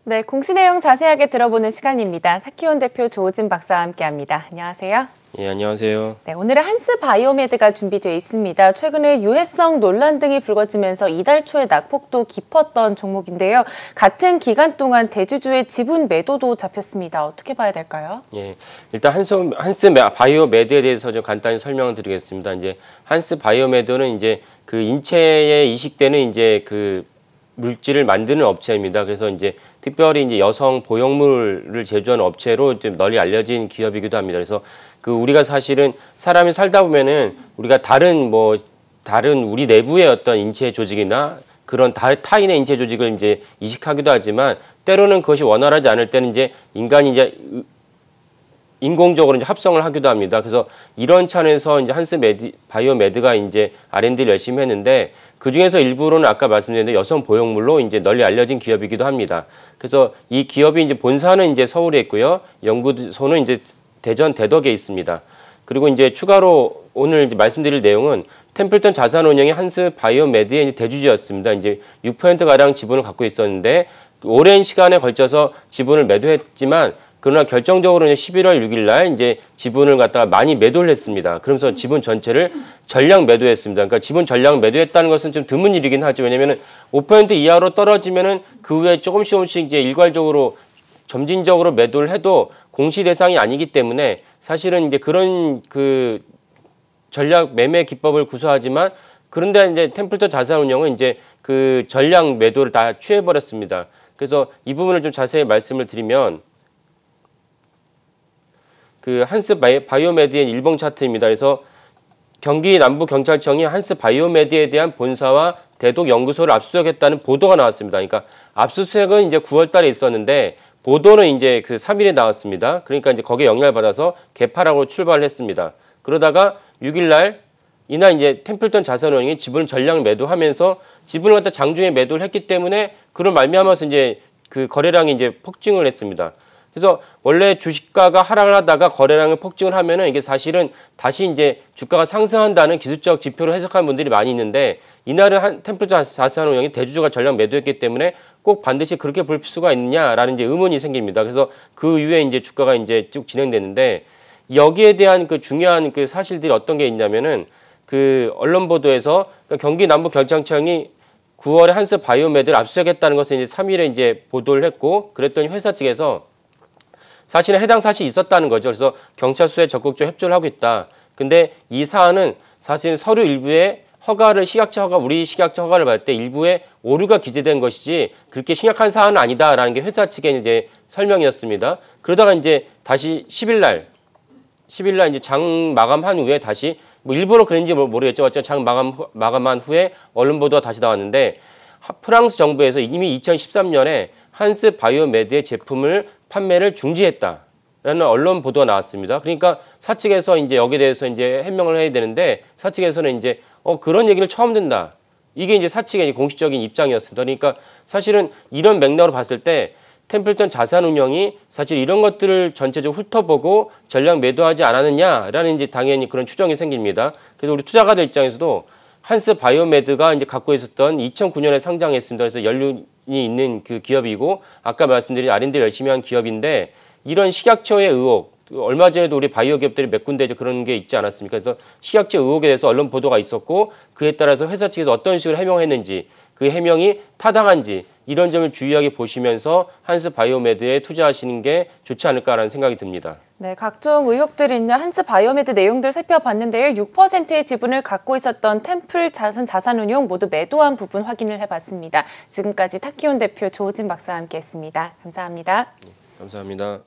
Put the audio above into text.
네, 공시 내용 자세하게 들어보는 시간입니다. 타키온 대표 조우진 박사와 함께합니다. 안녕하세요. 예, 안녕하세요. 네, 오늘은 한스바이오메드가 준비되어 있습니다. 최근에 유해성 논란 등이 불거지면서 이달 초에 낙폭도 깊었던 종목인데요. 같은 기간 동안 대주주의 지분 매도도 잡혔습니다. 어떻게 봐야 될까요? 예, 일단 한스바이오메드에 대해서 좀 간단히 설명을 드리겠습니다. 이제 한스바이오메드는 이제 그 인체에 이식되는 이제 그 물질을 만드는 업체입니다. 그래서 이제 특별히 이제 여성 보형물을 제조하는 업체로 좀 널리 알려진 기업이기도 합니다. 그래서 그 우리가 사실은 사람이 살다 보면은 우리가 다른 우리 내부의 어떤 인체 조직이나 그런 타인의 인체 조직을 이제 이식하기도 하지만 때로는 그것이 원활하지 않을 때는 이제 인간이 이제 인공적으로 이제 합성을 하기도 합니다. 그래서 이런 차원에서 이제 한스바이오메드가 이제 R&D를 열심히 했는데 그 중에서 일부로는 아까 말씀드린 여성 보형물로 이제 널리 알려진 기업이기도 합니다. 그래서 이 기업이 이제 본사는 이제 서울에 있고요. 연구소는 이제 대전 대덕에 있습니다. 그리고 이제 추가로 오늘 이제 말씀드릴 내용은 템플턴 자산운용이 한스바이오메드의 대주주였습니다. 이제 6% 가량 지분을 갖고 있었는데 오랜 시간에 걸쳐서 지분을 매도했지만 그러나 결정적으로는 11월 6일 날 이제 지분을 갖다가 많이 매도를 했습니다. 그러면서 지분 전체를 전량 매도했습니다. 그러니까 지분 전량 매도했다는 것은 좀 드문 일이긴 하죠. 왜냐면은 5% 이하로 떨어지면은 그 후에 조금씩 이제 일괄적으로 점진적으로 매도를 해도 공시 대상이 아니기 때문에 사실은 이제 그런 그 전략 매매 기법을 구사하지만 그런데 이제 템플턴 자산운용은 이제 그 전량 매도를 다 취해버렸습니다. 그래서 이 부분을 좀 자세히 말씀을 드리면 그 한스바이오메드의 일봉 차트입니다. 그래서 경기 남부경찰청이 한스바이오메드에 대한 본사와 대독 연구소를 압수수색했다는 보도가 나왔습니다. 그러니까 압수수색은 이제 9월 달에 있었는데 보도는 이제 그 3일에 나왔습니다. 그러니까 이제 거기에 영향을 받아서 개파라고 출발을 했습니다. 그러다가 6일 날 이날 이제 템플턴 자산운용이 지분을 전량 매도하면서 지분을 갖다 장중에 매도를 했기 때문에 그런 말미암아서 이제 그 거래량이 이제 폭증을 했습니다. 그래서 원래 주식가가 하락을 하다가 거래량을 폭증을 하면은 이게 사실은 다시 이제 주가가 상승한다는 기술적 지표로 해석하는 분들이 많이 있는데 이날은 템플턴 자산운용이 대주주가 전량 매도했기 때문에 꼭 반드시 그렇게 볼 수가 있느냐라는 이제 의문이 생깁니다. 그래서 그 이후에 이제 주가가 이제 쭉 진행되는데 여기에 대한 그 중요한 그 사실들이 어떤 게 있냐면은 그 언론 보도에서 경기 남부경찰청이 9월에 한스바이오메드를 압수수색했다는 것을 이제 3일에 이제 보도를 했고 그랬더니 회사 측에서 사실은 해당 사실이 있었다는 거죠. 그래서 경찰 수사에 적극적으로 협조를 하고 있다. 근데 이 사안은 사실 서류 일부에 허가를 우리 식약처 허가를 받을 때 일부에 오류가 기재된 것이지 그렇게 심각한 사안은 아니다라는 게 회사 측의 이제 설명이었습니다. 그러다가 이제 다시 10일 날 이제 장 마감한 후에 다시 뭐 일부러 그런지 모르겠죠. 어쨌든 장 마감한 후에 언론 보도가 다시 나왔는데 프랑스 정부에서 이미 2013년에 한스바이오메드의 제품을 판매를 중지했다라는 언론 보도가 나왔습니다. 그러니까 사측에서 이제 여기에 대해서 이제 해명을 해야 되는데 사측에서는 이제 그런 얘기를 처음 듣는다. 이게 이제 사측의 공식적인 입장이었습니다. 그러니까 사실은 이런 맥락으로 봤을 때 템플턴 자산운용이 사실 이런 것들을 전체적으로 훑어보고 전량 매도하지 않았느냐라는 이제 당연히 그런 추정이 생깁니다. 그래서 우리 투자가들 입장에서도 한스바이오메드가 이제 갖고 있었던 2009년에 상장했습니다. 그래서 연륜이 있는 그 기업이고 아까 말씀드린 R&D를 열심히 한 기업인데 이런 식약처의 의혹 얼마 전에도 우리 바이오 기업들이 몇 군데 그런 게 있지 않았습니까? 그래서 식약처 의혹에 대해서 언론 보도가 있었고 그에 따라서 회사 측에서 어떤 식으로 해명했는지 그 해명이 타당한지 이런 점을 주의하게 보시면서 한스바이오메드에 투자하시는 게 좋지 않을까라는 생각이 듭니다. 네, 각종 의혹들이 있는 한스바이오메드 내용들 살펴봤는데요. 6%의 지분을 갖고 있었던 템플 자산운용 모두 매도한 부분 확인을 해봤습니다. 지금까지 타키온 대표 조우진 박사와 함께했습니다. 감사합니다. 감사합니다.